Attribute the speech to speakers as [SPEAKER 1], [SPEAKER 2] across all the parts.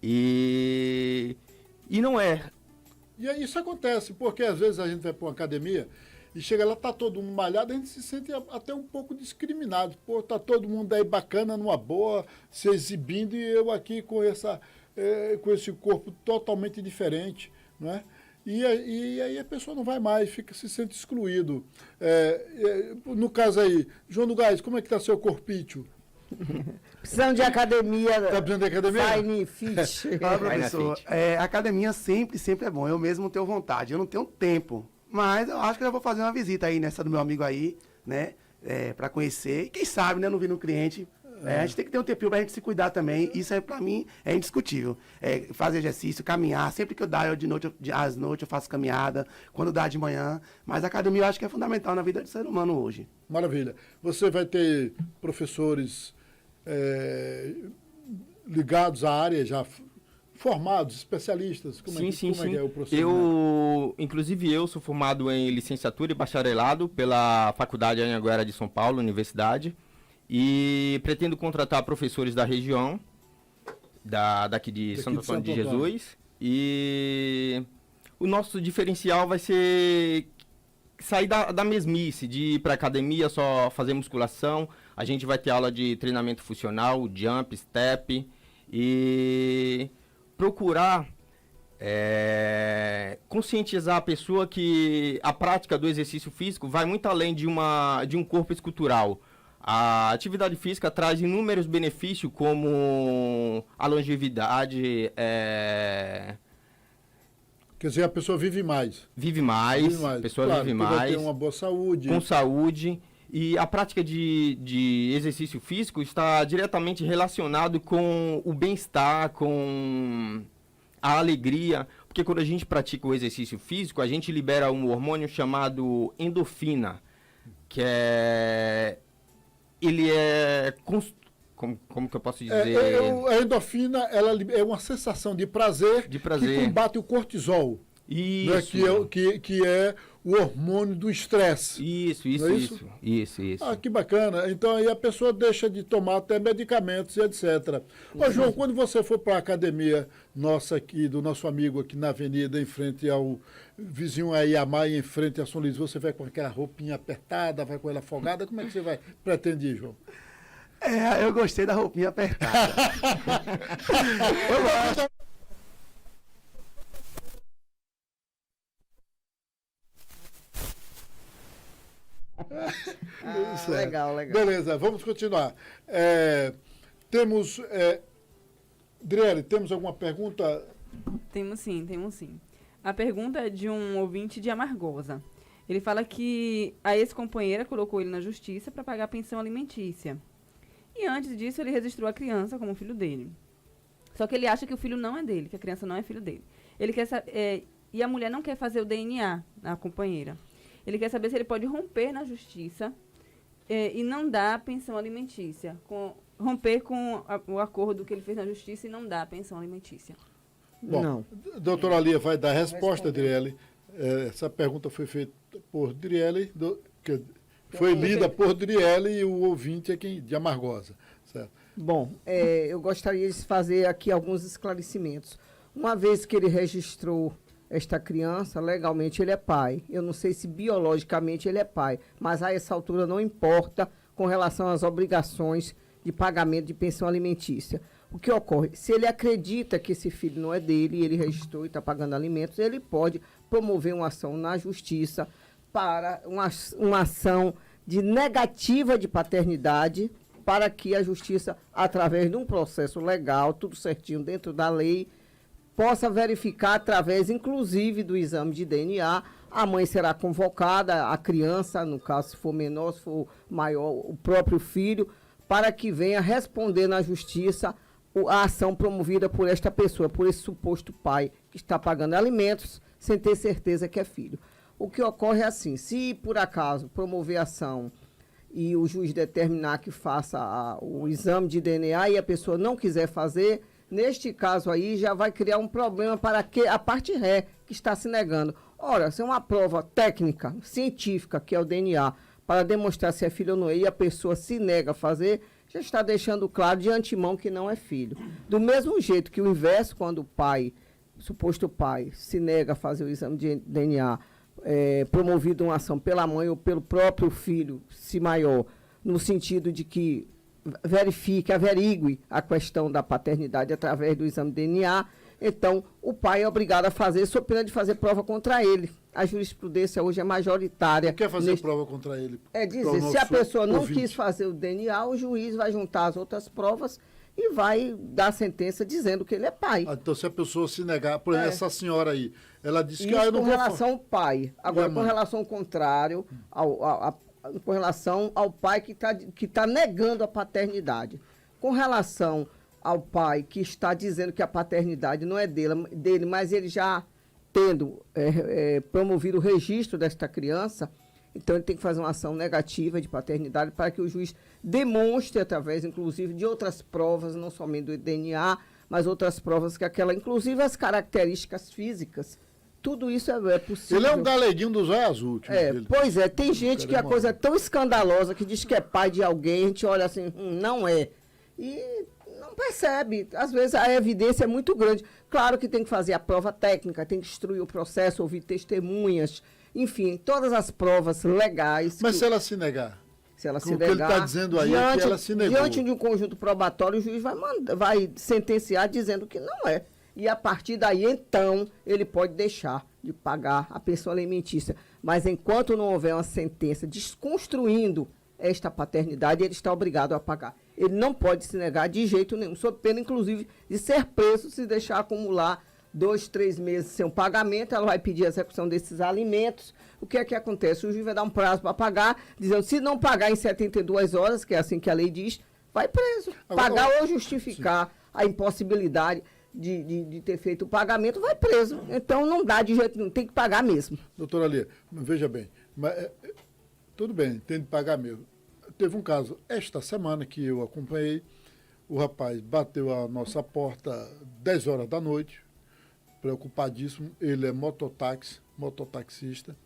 [SPEAKER 1] E não é.
[SPEAKER 2] E aí isso acontece, porque às vezes a gente vai para uma academia e chega lá, tá todo mundo malhado, a gente se sente até um pouco discriminado. Pô, tá todo mundo aí bacana, numa boa, se exibindo, e eu aqui com esse corpo totalmente diferente, não é? E aí a pessoa não vai mais, se sente excluído. No caso aí, João do Gás, como é que tá seu corpício?
[SPEAKER 3] Precisamos de academia.
[SPEAKER 2] Tá precisando de academia?
[SPEAKER 3] Fine Fit.
[SPEAKER 4] Fala, professor. Academia sempre é bom. Eu mesmo tenho vontade. Eu não tenho tempo. Mas eu acho que eu vou fazer uma visita aí nessa do meu amigo aí, né? Pra conhecer. E quem sabe, né? Não vir no cliente. A gente tem que ter um tempinho pra gente se cuidar também. Isso aí, pra mim, é indiscutível. Fazer exercício, caminhar. Sempre que eu dá, às noites eu faço caminhada. Quando dá de manhã. Mas a academia eu acho que é fundamental na vida do ser humano hoje.
[SPEAKER 2] Maravilha. Você vai ter professores ligados à área já formados, especialistas? Como é que é o procedimento?
[SPEAKER 1] Inclusive eu sou formado em licenciatura e bacharelado pela Faculdade Anhanguera de São Paulo, Universidade, e pretendo contratar professores da região, daqui de Santo Antônio de Jesus, e o nosso diferencial vai ser sair da mesmice, de ir para academia, só fazer musculação. A gente vai ter aula de treinamento funcional, jump, step, e procurar conscientizar a pessoa que a prática do exercício físico vai muito além de um corpo escultural. A atividade física traz inúmeros benefícios, como a longevidade.
[SPEAKER 2] Quer dizer, a pessoa vive mais.
[SPEAKER 1] A pessoa vive mais.
[SPEAKER 2] Vai ter uma boa saúde.
[SPEAKER 1] Com saúde. E a prática de exercício físico está diretamente relacionado com o bem-estar, com a alegria. Porque quando a gente pratica o exercício físico, a gente libera um hormônio chamado endorfina, que ele é... Como que eu posso dizer?
[SPEAKER 2] A endorfina, ela é uma sensação de prazer, que combate o cortisol.
[SPEAKER 1] Isso.
[SPEAKER 2] Né, que é o hormônio do estresse.
[SPEAKER 1] Isso.
[SPEAKER 2] Ah, que bacana. Então aí a pessoa deixa de tomar até medicamentos e etc. Ô, João, quando você for para a academia nossa aqui, do nosso amigo aqui na avenida, em frente ao vizinho aí, a Maia, em frente a São Luís, você vai com aquela roupinha apertada, vai com ela afogada, como é que você pretende ir, João?
[SPEAKER 4] Eu gostei da roupinha apertada. Eu gosto.
[SPEAKER 3] Legal.
[SPEAKER 2] Beleza, vamos continuar. Driele, temos alguma pergunta?
[SPEAKER 5] Temos sim. A pergunta é de um ouvinte de Amargosa. Ele fala que a ex-companheira colocou ele na justiça para pagar pensão alimentícia. E antes disso, ele registrou a criança como filho dele. Só que ele acha que o filho não é dele, que a criança não é filho dele. Ele quer e a mulher não quer fazer o DNA na companheira. Ele quer saber se ele pode romper na justiça e não dar pensão alimentícia. Romper com o acordo que ele fez na justiça e não dar pensão alimentícia.
[SPEAKER 2] Bom, não. Doutora Lia vai dar a resposta, Driele. Essa pergunta foi feita por Driele, foi lida por Driele, e o ouvinte é de Amargosa. Certo?
[SPEAKER 3] Bom, eu gostaria de fazer aqui alguns esclarecimentos. Uma vez que ele registrou esta criança, legalmente ele é pai. Eu não sei se biologicamente ele é pai, mas a essa altura não importa com relação às obrigações de pagamento de pensão alimentícia. O que ocorre? Se ele acredita que esse filho não é dele, e ele registrou e está pagando alimentos, ele pode promover uma ação na justiça para uma ação de negativa de paternidade, para que a justiça, através de um processo legal, tudo certinho dentro da lei, possa verificar através, inclusive, do exame de DNA. A mãe será convocada, a criança, no caso, se for menor, se for maior, o próprio filho, para que venha responder na justiça a ação promovida por esta pessoa, por esse suposto pai que está pagando alimentos sem ter certeza que é filho. O que ocorre é assim: se por acaso promover ação e o juiz determinar que faça o exame de DNA e a pessoa não quiser fazer, neste caso aí já vai criar um problema para a parte ré que está se negando. Ora, se é uma prova técnica, científica, que é o DNA, para demonstrar se é filho ou não é, e a pessoa se nega a fazer, já está deixando claro de antemão que não é filho. Do mesmo jeito que o inverso, quando o pai, suposto pai, se nega a fazer o exame de DNA, promovido uma ação pela mãe ou pelo próprio filho, se maior, no sentido de que averigue a questão da paternidade através do exame de DNA, então o pai é obrigado a fazer, sob pena de fazer prova contra ele. A jurisprudência hoje é majoritária.
[SPEAKER 2] Não quer fazer prova contra ele?
[SPEAKER 3] É dizer, se a pessoa não quis fazer o DNA, o juiz vai juntar as outras provas e vai dar a sentença dizendo que ele é pai.
[SPEAKER 2] Então, se a pessoa se negar, por exemplo, essa senhora aí, ela disse que
[SPEAKER 3] eu não
[SPEAKER 2] com
[SPEAKER 3] relação ao pai. Agora, com relação ao contrário, com relação ao pai que tá negando a paternidade. Com relação ao pai que está dizendo que a paternidade não é dele, mas ele já tendo promovido o registro desta criança, então ele tem que fazer uma ação negativa de paternidade para que o juiz demonstre, através, inclusive, de outras provas, não somente do DNA, mas outras provas que inclusive as características físicas, tudo isso é possível.
[SPEAKER 2] Ele é um galeguinho dos olhos azul.
[SPEAKER 3] Pois é, tem gente que a coisa é tão escandalosa que diz que é pai de alguém, a gente olha assim, não é. E não percebe. Às vezes a evidência é muito grande. Claro que tem que fazer a prova técnica, tem que instruir o processo, ouvir testemunhas, enfim, todas as provas legais.
[SPEAKER 2] Mas se ela se negar?
[SPEAKER 3] Se ela se
[SPEAKER 2] negar, o que ele está dizendo aí é que ela se negou.
[SPEAKER 3] Diante de um conjunto probatório, o juiz vai sentenciar dizendo que não é. E a partir daí, então, ele pode deixar de pagar a pensão alimentícia. Mas enquanto não houver uma sentença desconstruindo esta paternidade, ele está obrigado a pagar. Ele não pode se negar de jeito nenhum, sob pena, inclusive, de ser preso se deixar acumular 2, 3 meses sem um pagamento. Ela vai pedir a execução desses alimentos. O que é que acontece? O juiz vai dar um prazo para pagar, dizendo se não pagar em 72 horas, que é assim que a lei diz, vai preso. Pagar ou justificar a impossibilidade de ter feito o pagamento, vai preso. Então não dá de jeito nenhum, tem que pagar mesmo.
[SPEAKER 2] Doutora Lia, veja bem, mas, tudo bem, tem de pagar mesmo. Teve um caso esta semana que eu acompanhei, o rapaz bateu a nossa porta 10 horas da noite, preocupadíssimo, ele é mototaxista,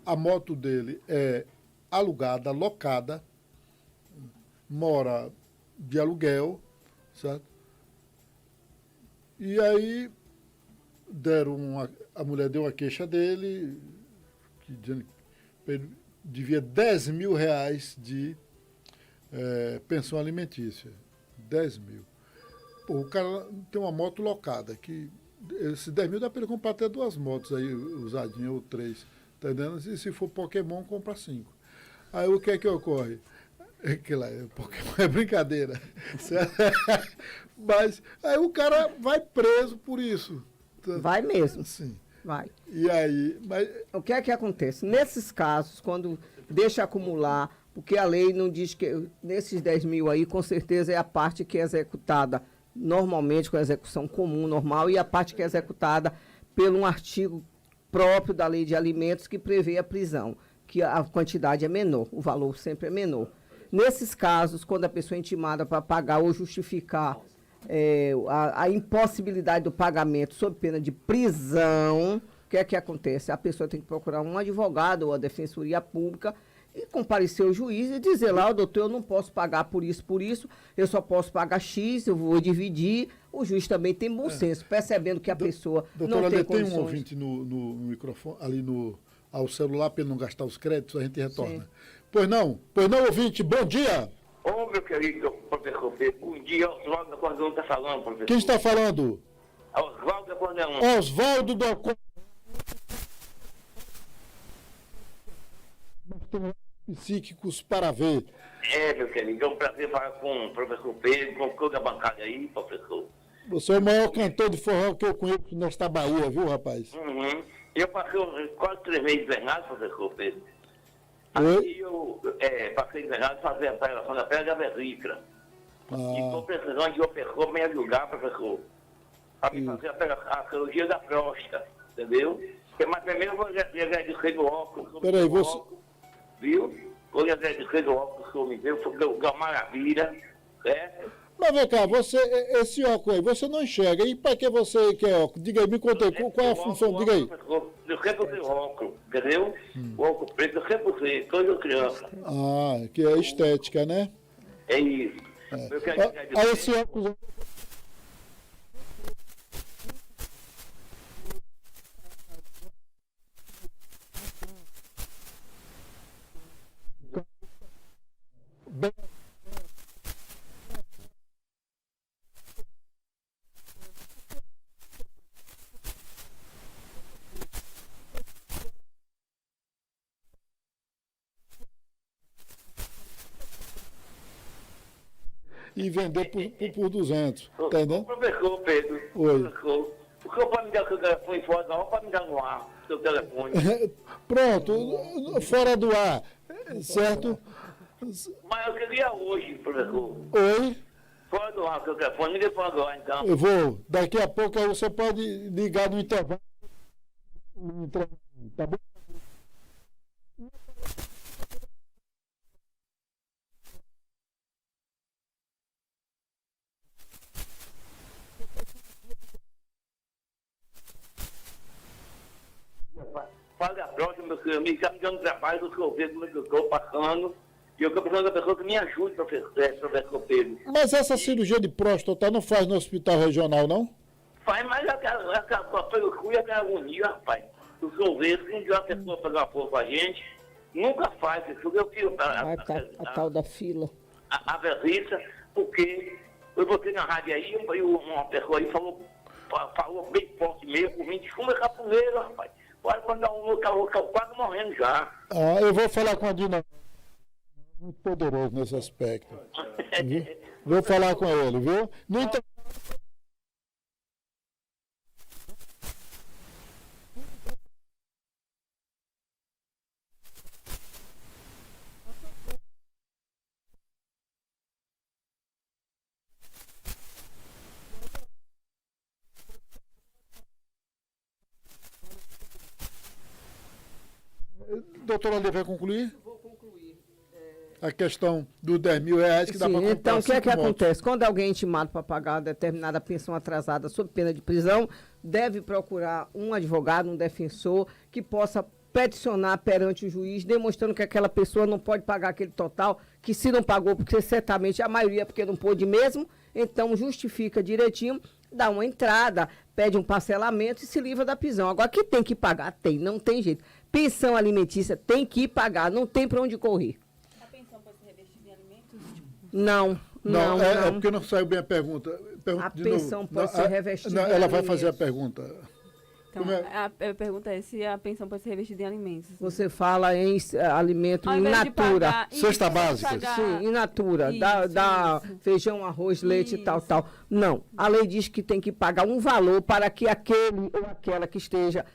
[SPEAKER 2] a moto dele é alugada, locada, mora de aluguel, certo? E aí a mulher deu a queixa dele, dizendo que ele devia 10 mil reais de pensão alimentícia. 10 mil. Pô, o cara tem uma moto locada, que esse 10 mil dá para ele comprar até 2 motos aí, usadinhas, ou 3. Tá entendendo? E se for Pokémon, compra 5. Aí o que é que ocorre? Que lá, Pokémon é brincadeira. Mas aí o cara vai preso por isso.
[SPEAKER 3] Vai mesmo.
[SPEAKER 2] Sim.
[SPEAKER 3] Vai.
[SPEAKER 2] E aí,
[SPEAKER 3] o que é que acontece? Nesses casos, quando deixa acumular, porque a lei não diz que nesses 10 mil aí, com certeza é a parte que é executada normalmente com a execução comum, normal, e a parte que é executada por um artigo próprio da lei de alimentos que prevê a prisão, que a quantidade é menor, o valor sempre é menor. Nesses casos, quando a pessoa é intimada para pagar ou justificar a impossibilidade do pagamento sob pena de prisão, o que é que acontece? A pessoa tem que procurar um advogado ou a defensoria pública e comparecer ao juiz e dizer lá, doutor, eu não posso pagar por isso, eu só posso pagar X, eu vou dividir. O juiz também tem bom senso, percebendo que a pessoa não tem condições.
[SPEAKER 2] Tem um ouvinte no microfone, ali ao celular, para ele não gastar os créditos, a gente retorna. Sim. Pois não, ouvinte, bom dia.
[SPEAKER 6] Ô, meu querido professor Pedro, bom dia, Oswaldo da Cordeão está falando, professor.
[SPEAKER 2] Quem está falando?
[SPEAKER 6] Oswaldo da Cordeão.
[SPEAKER 2] Oswaldo da Cordeão. Psíquicos para ver.
[SPEAKER 6] Meu querido, é um prazer falar com o professor Pedro, com toda a bancada aí, professor.
[SPEAKER 2] Você é o maior cantor de forró que eu conheço nesta Bahia, viu, rapaz?
[SPEAKER 6] Uhum. Eu passei quase 3 meses internado, professor Pedro.
[SPEAKER 2] Oi?
[SPEAKER 6] Aí eu passei internado para fazer a operação da pedra da vesícula. E estou precisando de uma pessoa para me ajudar, professor, para me fazer a cirurgia da próstata, entendeu? Mas primeiro eu vou agradecer do óculos.
[SPEAKER 2] Peraí, você...
[SPEAKER 6] Viu? Vou agradecer do óculos que eu me deu, foi uma maravilha, certo?
[SPEAKER 2] Mas vem cá, esse óculos aí, você não enxerga. E para que você quer óculos? Diga aí, me conta aí, qual é a função? Diga aí.
[SPEAKER 6] Eu sempre usei óculos, entendeu? O óculos preto eu sempre usei, toda criança.
[SPEAKER 2] Que é estética, né?
[SPEAKER 6] É isso. Eu quero dizer
[SPEAKER 2] Aí esse óculos... E vender por 200, tá entendendo?
[SPEAKER 6] Professor Pedro,
[SPEAKER 2] Oi.
[SPEAKER 6] professor, o senhor pode me dar seu telefone fora da hora, pode me dar no ar, seu telefone.
[SPEAKER 2] Pronto, fora do ar, certo?
[SPEAKER 6] Mas eu queria hoje, professor,
[SPEAKER 2] Oi,
[SPEAKER 6] fora do ar, seu telefone, me dê fora do ar, então.
[SPEAKER 2] eu vou. Daqui a pouco aí você pode ligar no intervalo. Tá bom?
[SPEAKER 6] Fale a próxima, meu filho amigo, está me dando trabalho do senhor ver como é que eu estou passando. E eu estou precisando da pessoa que me ajude, professor Pedro.
[SPEAKER 2] Mas essa cirurgia de próstata não faz no hospital regional, não?
[SPEAKER 6] Faz mais aquela pelucura e aquela agonia, rapaz. O senhor vê, se um dia uma pessoa fazer uma força com a gente, nunca faz isso. Eu fico
[SPEAKER 3] A tal da fila.
[SPEAKER 6] a verriça, porque eu botei na rádio aí, e uma pessoa aí falou bem forte mesmo, por mim, desculpa, capoeira, rapaz. Olha quando dá um calor, quase morrendo já.
[SPEAKER 2] Ah, eu vou falar com a Dina. Muito poderoso nesse aspecto. Viu? Vou falar com ele, viu? No inter... Doutora Alê, vai concluir?
[SPEAKER 3] Vou concluir.
[SPEAKER 2] A questão dos 10 mil reais que dá para
[SPEAKER 3] Sim,
[SPEAKER 2] comprar
[SPEAKER 3] então, o que é que
[SPEAKER 2] 5 motos.
[SPEAKER 3] acontece? Quando alguém é intimado para pagar determinada pensão atrasada sob pena de prisão, deve procurar um advogado, um defensor, que possa peticionar perante o juiz, demonstrando que aquela pessoa não pode pagar aquele total, que se não pagou, porque certamente a maioria porque não pôde mesmo, então justifica direitinho, dá uma entrada, pede um parcelamento e se livra da prisão. Agora, que tem que pagar? Tem, não tem jeito. Pensão alimentícia tem que pagar, não tem para onde correr.
[SPEAKER 5] A pensão pode ser revestida em alimentos?
[SPEAKER 3] Não,
[SPEAKER 2] Não,
[SPEAKER 3] não,
[SPEAKER 2] é
[SPEAKER 3] não.
[SPEAKER 2] porque não saiu bem a pergunta. Pergunta
[SPEAKER 3] A
[SPEAKER 2] de novo.
[SPEAKER 3] pensão pode
[SPEAKER 2] Não,
[SPEAKER 3] ser revestida
[SPEAKER 2] não,
[SPEAKER 3] em
[SPEAKER 2] ela vai fazer a
[SPEAKER 3] alimentos.
[SPEAKER 2] pergunta.
[SPEAKER 5] Então,
[SPEAKER 2] Como é?
[SPEAKER 5] a pergunta é se a pensão pode ser revestida em alimentos.
[SPEAKER 3] Você fala em alimento
[SPEAKER 5] Ao
[SPEAKER 3] in
[SPEAKER 5] invés de
[SPEAKER 3] natura.
[SPEAKER 5] pagar-
[SPEAKER 2] Cesta
[SPEAKER 5] isso,
[SPEAKER 2] básica.
[SPEAKER 5] pagar-
[SPEAKER 3] Sim, in natura.
[SPEAKER 5] Isso,
[SPEAKER 3] dá
[SPEAKER 5] isso.
[SPEAKER 3] feijão, arroz, leite e tal,
[SPEAKER 5] Isso.
[SPEAKER 3] tal. Não. A lei diz que tem que pagar um valor para que aquele ou aquela que esteja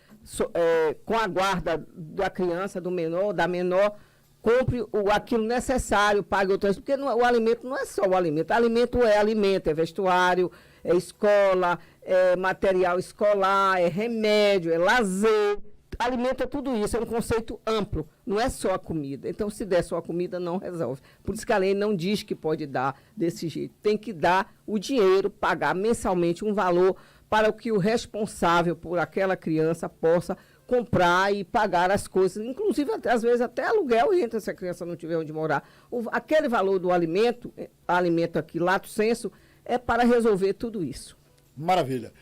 [SPEAKER 3] com a guarda da criança, do menor, da menor, compre aquilo necessário, pague outras. Porque o alimento não é só o alimento. Alimento, é vestuário, é escola, é material escolar, é remédio, é lazer. Alimento é tudo isso, é um conceito amplo, não é só a comida. Então, se der só a comida, não resolve. Por isso que a lei não diz que pode dar desse jeito. Tem que dar o dinheiro, pagar mensalmente um valor para que o responsável por aquela criança possa comprar e pagar as coisas. Inclusive, às vezes, até aluguel entra se a criança não tiver onde morar. Aquele valor do alimento aqui, lato sensu, é para resolver tudo isso.
[SPEAKER 2] Maravilha.